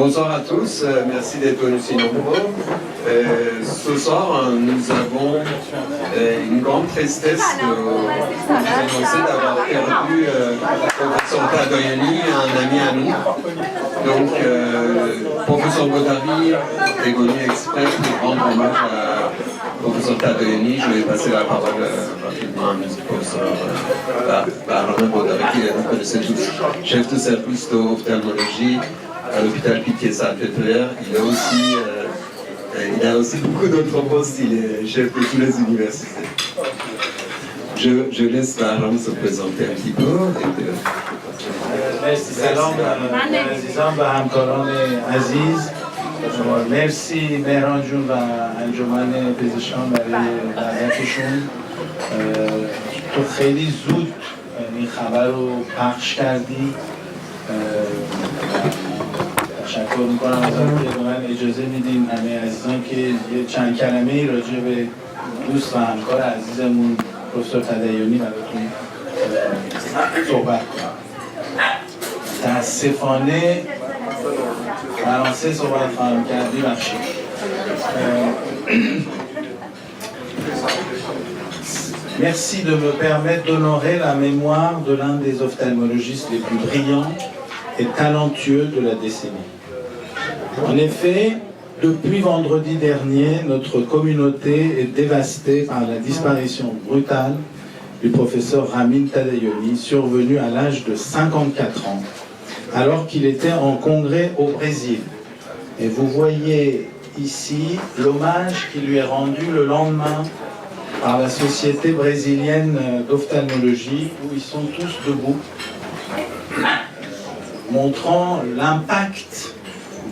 Bonsoir à tous, merci d'être venus si nombreux. Ce soir, nous avons une grande tristesse de vous annoncer d'avoir perdu professeur Tadoyoni, un ami à nous. Donc, professeur Godari est venu exprès pour rendre hommage à professeur Tadoyoni. Je vais passer la parole rapidement à notre professeur Romain Godari, qui vous connaissez tous, chef de service d'ophtalmologie à l'hôpital Pitié-Salpêtrière. Il a aussi beaucoup d'autres postes, il est chef de toutes les universités. Je laisse Baram se présenter un petit peu. مرسی سلام عزیزان و همکاران عزیز. مرسی مهران جون و انجمن پزشکان برای دعوتشون. تو خیلی زود این خبر رو پخش کردی. تشکر میکنم ازتون که به من اجازه میدین همه عزیزان که یه چند کلمه‌ای راجع به دوست و همکار عزیزمون پروفسور تدیونی براتون صحبت کنم. متاسفانه فرانسه صحبت خواهم کرد، ببخشید. Merci de me permettre d'honorer la mémoire de l'un des ophtalmologistes les plus brillants et talentueux de la décennie. En effet, depuis vendredi dernier, notre communauté est dévastée par la disparition brutale du professeur Ramin Tadayoni, survenu à l'âge de 54 ans, alors qu'il était en congrès au Brésil. Et vous voyez ici l'hommage qui lui est rendu le lendemain par la Société brésilienne d'ophtalmologie, où ils sont tous debout, montrant l'impact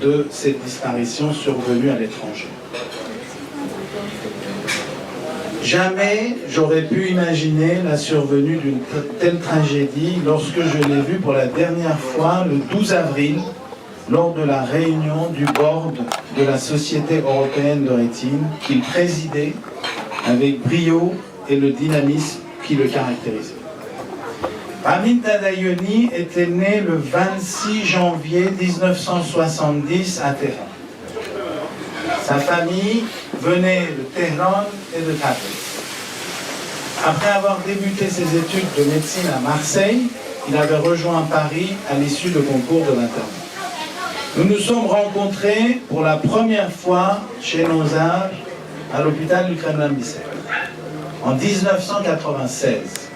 de cette disparition survenue à l'étranger. Jamais j'aurais pu imaginer la survenue d'une telle tragédie lorsque je l'ai vu pour la dernière fois le 12 avril lors de la réunion du board de la Société européenne de rétine qu'il présidait avec brio et le dynamisme qui le caractérisait. Ramin Tadayoni était né le 26 janvier 1970 à Téhéran. Sa famille venait de Téhéran et de Tabriz. Après avoir débuté ses études de médecine à Marseille, il avait rejoint Paris à l'issue de concours de l'internat. Nous nous sommes rencontrés pour la première fois chez nos âges à l'hôpital du Kremlin-Bicêtre en 1996,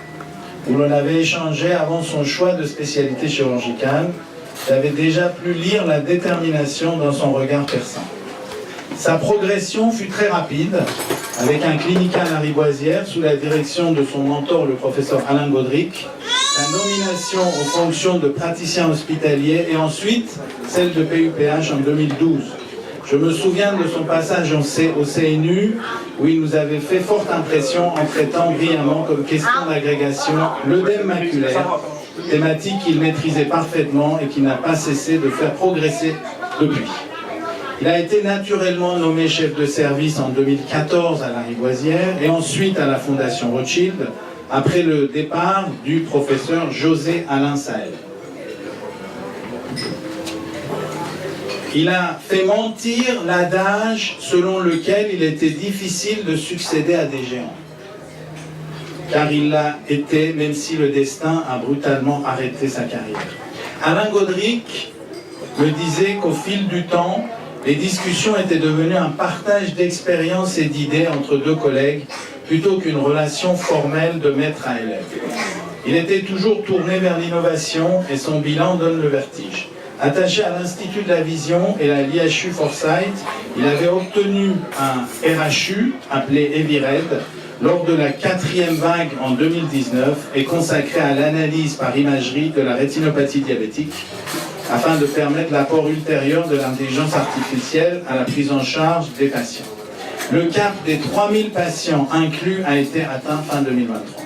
où l'on avait échangé avant son choix de spécialité chirurgicale. J'avais déjà pu lire la détermination dans son regard perçant. Sa progression fut très rapide, avec un clinical à Riboisière sous la direction de son mentor, le professeur Alain Godric, sa nomination aux fonctions de praticien hospitalier et ensuite celle de PUPH en 2012. Je me souviens de son passage au CNU, où il nous avait fait forte impression en traitant brillamment comme question d'agrégation l'œdème maculaire, thématique qu'il maîtrisait parfaitement et qui n'a pas cessé de faire progresser depuis. Il a été naturellement nommé chef de service en 2014 à la Riboisière et ensuite à la Fondation Rothschild, après le départ du professeur José Alain Sahel. Il a fait mentir l'adage selon lequel il était difficile de succéder à des géants. Car il l'a été, même si le destin a brutalement arrêté sa carrière. Alain Godric me disait qu'au fil du temps, les discussions étaient devenues un partage d'expériences et d'idées entre deux collègues, plutôt qu'une relation formelle de maître à élève. Il était toujours tourné vers l'innovation et son bilan donne le vertige. Attaché à l'Institut de la Vision et à l'IHU Forsyth, il avait obtenu un RHU appelé Evired lors de la 4e vague en 2019 et consacré à l'analyse par imagerie de la rétinopathie diabétique afin de permettre l'apport ultérieur de l'intelligence artificielle à la prise en charge des patients. Le cap des 3000 patients inclus a été atteint fin 2023.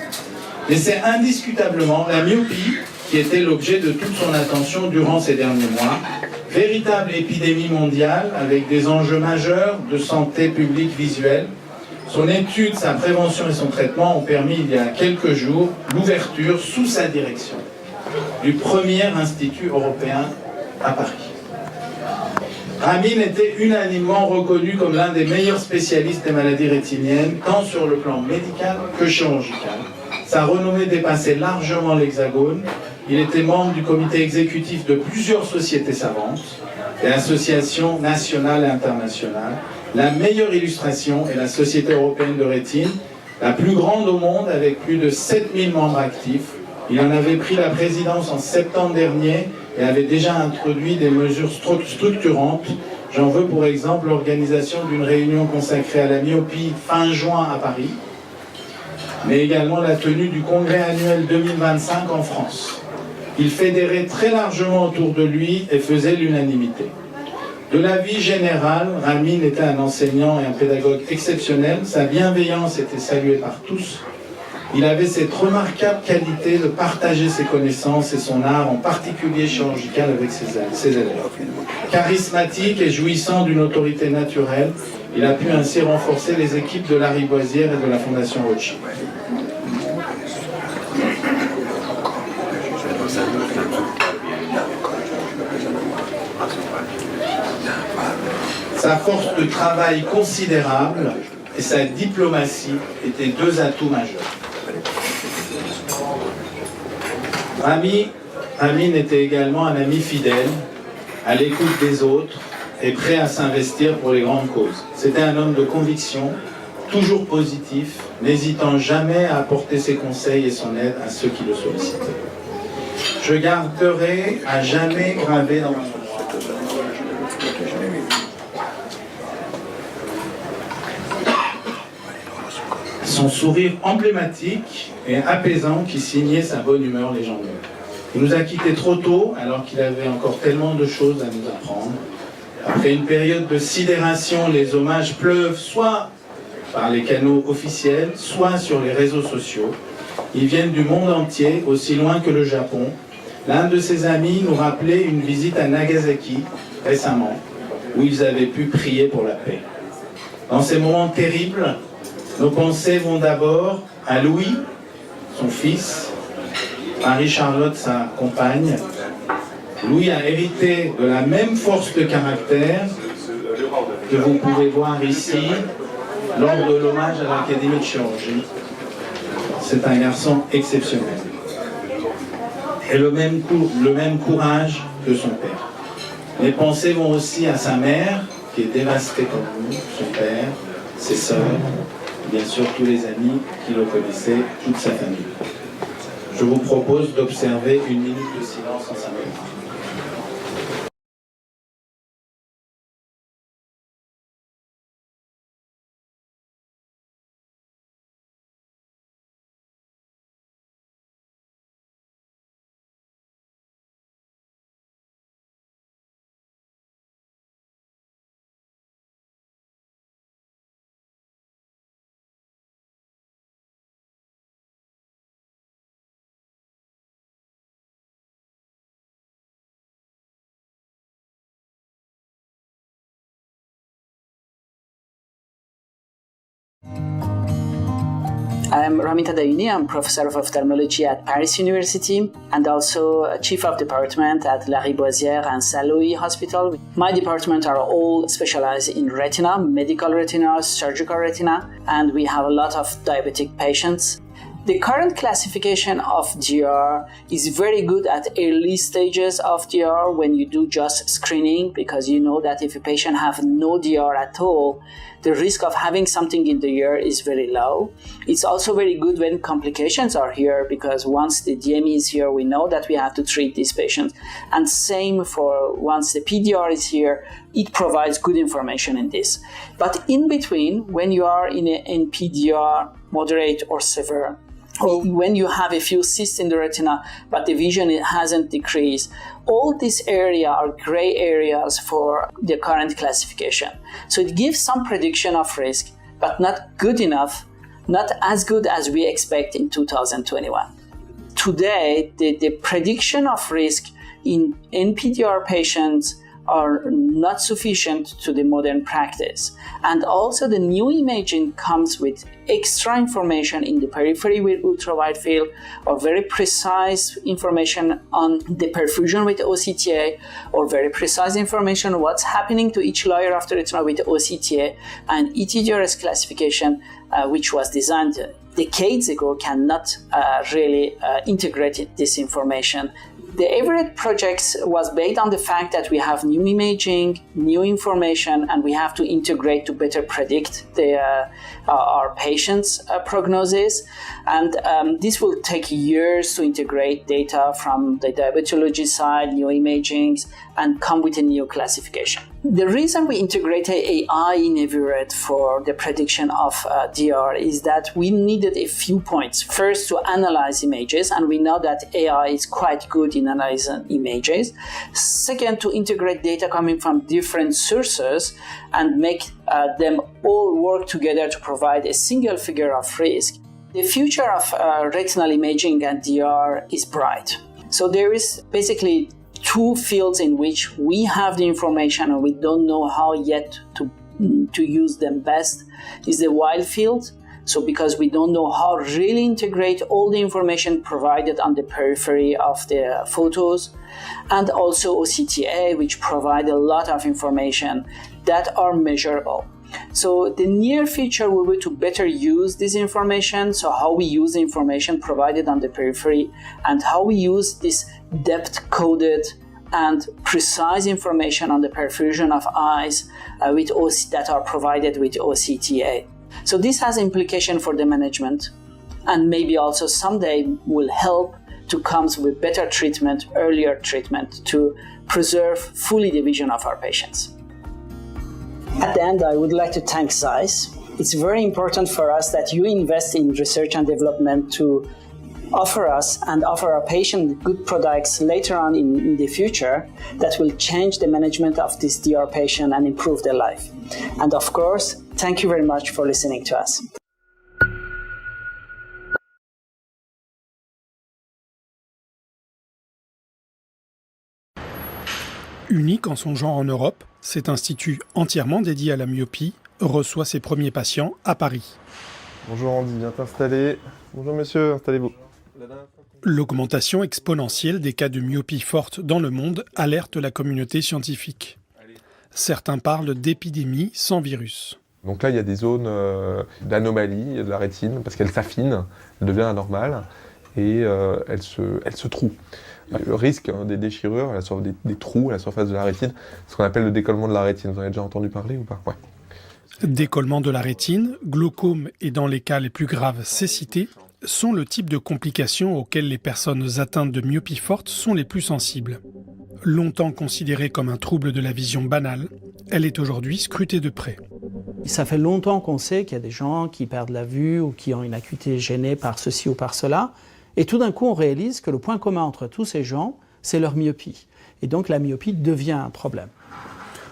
Mais c'est indiscutablement la myopie qui était l'objet de toute son attention durant ces derniers mois. Véritable épidémie mondiale avec des enjeux majeurs de santé publique visuelle. Son étude, sa prévention et son traitement ont permis il y a quelques jours l'ouverture sous sa direction du premier institut européen à Paris. Ramin était unanimement reconnu comme l'un des meilleurs spécialistes des maladies rétiniennes, tant sur le plan médical que chirurgical. Sa renommée dépassait largement l'Hexagone. Il était membre du comité exécutif de plusieurs sociétés savantes et associations nationales et internationales. La meilleure illustration est la Société européenne de rétine, la plus grande au monde avec plus de 7000 membres actifs. Il en avait pris la présidence en septembre dernier et avait déjà introduit des mesures structurantes. J'en veux pour exemple l'organisation d'une réunion consacrée à la myopie fin juin à Paris, mais également la tenue du congrès annuel 2025 en France. Il fédérait très largement autour de lui et faisait l'unanimité. De la vie générale, Ramin était un enseignant et un pédagogue exceptionnel. Sa bienveillance était saluée par tous. Il avait cette remarquable qualité de partager ses connaissances et son art, en particulier chirurgical, avec ses élèves. Charismatique et jouissant d'une autorité naturelle, il a pu ainsi renforcer les équipes de Lariboisière et de la Fondation Rothschild. Sa force de travail considérable et sa diplomatie étaient deux atouts majeurs. Ramin était également un ami fidèle, à l'écoute des autres et prêt à s'investir pour les grandes causes. C'était un homme de conviction, toujours positif, n'hésitant jamais à apporter ses conseils et son aide à ceux qui le sollicitaient. Je garderai à jamais gravé dans mon mémoire son sourire emblématique et apaisant qui signait sa bonne humeur légendaire. Il nous a quittés trop tôt, alors qu'il avait encore tellement de choses à nous apprendre. Après une période de sidération, les hommages pleuvent soit par les canaux officiels, soit sur les réseaux sociaux. Ils viennent du monde entier, aussi loin que le Japon. L'un de ses amis nous rappelait une visite à Nagasaki, récemment, où ils avaient pu prier pour la paix. Dans ces moments terribles, nos pensées vont d'abord à Louis, son fils, Marie-Charlotte, sa compagne. Louis a hérité de la même force de caractère que vous pouvez voir ici lors de l'hommage à l'Académie de chirurgie. C'est un garçon exceptionnel. Et le même courage que son père. Mes pensées vont aussi à sa mère, qui est dévastée comme nous, son père, ses sœurs, bien sûr tous les amis qui le connaissaient, toute sa famille. Je vous propose d'observer une minute de silence en sa mémoire. I'm Ramita Dayuni. I'm professor of ophthalmology at Paris University and also chief of department at Lariboisière and Saint-Louis Hospital. My department are all specialized in retina, medical retina, surgical retina, and we have a lot of diabetic patients. The current classification of DR is very good at early stages of DR when you do just screening, because you know that if a patient have no DR at all, the risk of having something in the ear is very low. It's also very good when complications are here, because once the DME is here, we know that we have to treat these patients. And same for once the PDR is here, it provides good information in this. But in between, when you are in PDR, moderate or severe, or when you have a few cysts in the retina, but the vision hasn't decreased, all these areas are gray areas for the current classification. So it gives some prediction of risk, but not good enough, not as good as we expect in 2021. Today, the prediction of risk in NPDR patients are not sufficient to the modern practice. And also the new imaging comes with extra information in the periphery with ultraviolet field, or very precise information on the perfusion with OCTA, or very precise information on what's happening to each layer of the retina with OCTA, and ETDRS classification, which was designed decades ago, cannot really integrate this information. The Everett project was based on the fact that we have new imaging, new information, and we have to integrate to better predict our patients' prognosis. And this will take years to integrate data from the diabetology side, new imagings, and come with a new classification. The reason we integrated AI in Everett for the prediction of DR is that we needed a few points. First, to analyze images, and we know that AI is quite good in analyzing images. Second, to integrate data coming from different sources and make them all work together to provide a single figure of risk. The future of retinal imaging and DR is bright. So there is basically two fields in which we have the information and we don't know how yet to use them best. Is the wild field. So because we don't know how really integrate all the information provided on the periphery of the photos, and also OCTA, which provide a lot of information that are measurable. So the near future will be to better use this information, so how we use the information provided on the periphery and how we use this depth-coded and precise information on the perfusion of eyes that are provided with OCTA. So this has implication for the management, and maybe also someday will help to come with better treatment, earlier treatment, to preserve fully the vision of our patients. At the end, I would like to thank ZEISS. It's very important for us that you invest in research and development to offer us and offer our patients good products later on in the future that will change the management of this DR patient and improve their life. And of course, thank you very much for listening to us. Unique en son genre en Europe, cet institut entièrement dédié à la myopie reçoit ses premiers patients à Paris. Bonjour Andy, viens t'installer. Bonjour monsieur, installez-vous. L'augmentation exponentielle des cas de myopie forte dans le monde alerte la communauté scientifique. Certains parlent d'épidémie sans virus. Donc là, il y a des zones d'anomalie de la rétine parce qu'elle s'affine, elle devient anormale et elle se troue. Le risque des déchirures, des trous à la surface de la rétine, ce qu'on appelle le décollement de la rétine. Vous en avez déjà entendu parler ou pas? Ouais. Décollement de la rétine, glaucome et dans les cas les plus graves, cécité, sont le type de complications auxquelles les personnes atteintes de myopie forte sont les plus sensibles. Longtemps considérée comme un trouble de la vision banale, elle est aujourd'hui scrutée de près. Ça fait longtemps qu'on sait qu'il y a des gens qui perdent la vue ou qui ont une acuité gênée par ceci ou par cela. Et tout d'un coup, on réalise que le point commun entre tous ces gens, c'est leur myopie. Et donc la myopie devient un problème.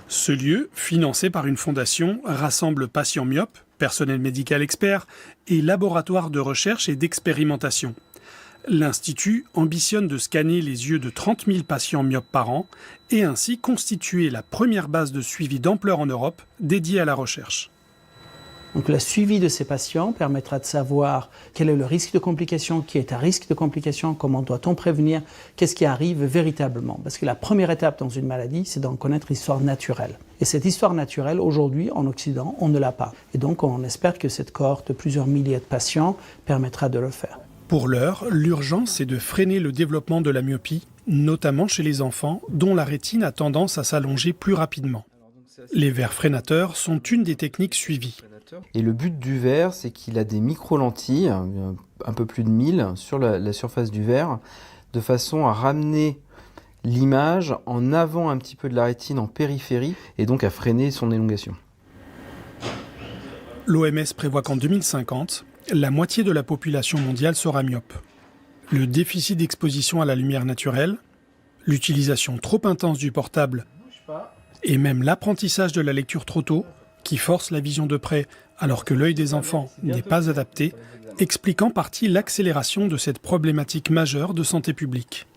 Ce lieu, financé par une fondation, rassemble patients myopes, personnel médical expert et laboratoires de recherche et d'expérimentation. L'Institut ambitionne de scanner les yeux de 30 000 patients myopes par an et ainsi constituer la première base de suivi d'ampleur en Europe dédiée à la recherche. Donc le suivi de ces patients permettra de savoir quel est le risque de complication, qui est à risque de complication, comment doit-on prévenir, qu'est-ce qui arrive véritablement. Parce que la première étape dans une maladie, c'est d'en connaître l'histoire naturelle. Et cette histoire naturelle, aujourd'hui, en Occident, on ne l'a pas. Et donc on espère que cette cohorte de plusieurs milliers de patients permettra de le faire. Pour l'heure, l'urgence est de freiner le développement de la myopie, notamment chez les enfants, dont la rétine a tendance à s'allonger plus rapidement. Les verres freinateurs sont une des techniques suivies. Et le but du verre, c'est qu'il a des micro-lentilles, un peu plus de 1000, sur la surface du verre, de façon à ramener l'image en avant un petit peu de la rétine, en périphérie, et donc à freiner son élongation. L'OMS prévoit qu'en 2050, la moitié de la population mondiale sera myope. Le déficit d'exposition à la lumière naturelle, l'utilisation trop intense du portable et même l'apprentissage de la lecture trop tôt, qui force la vision de près alors que l'œil des enfants n'est pas adapté, explique en partie l'accélération de cette problématique majeure de santé publique.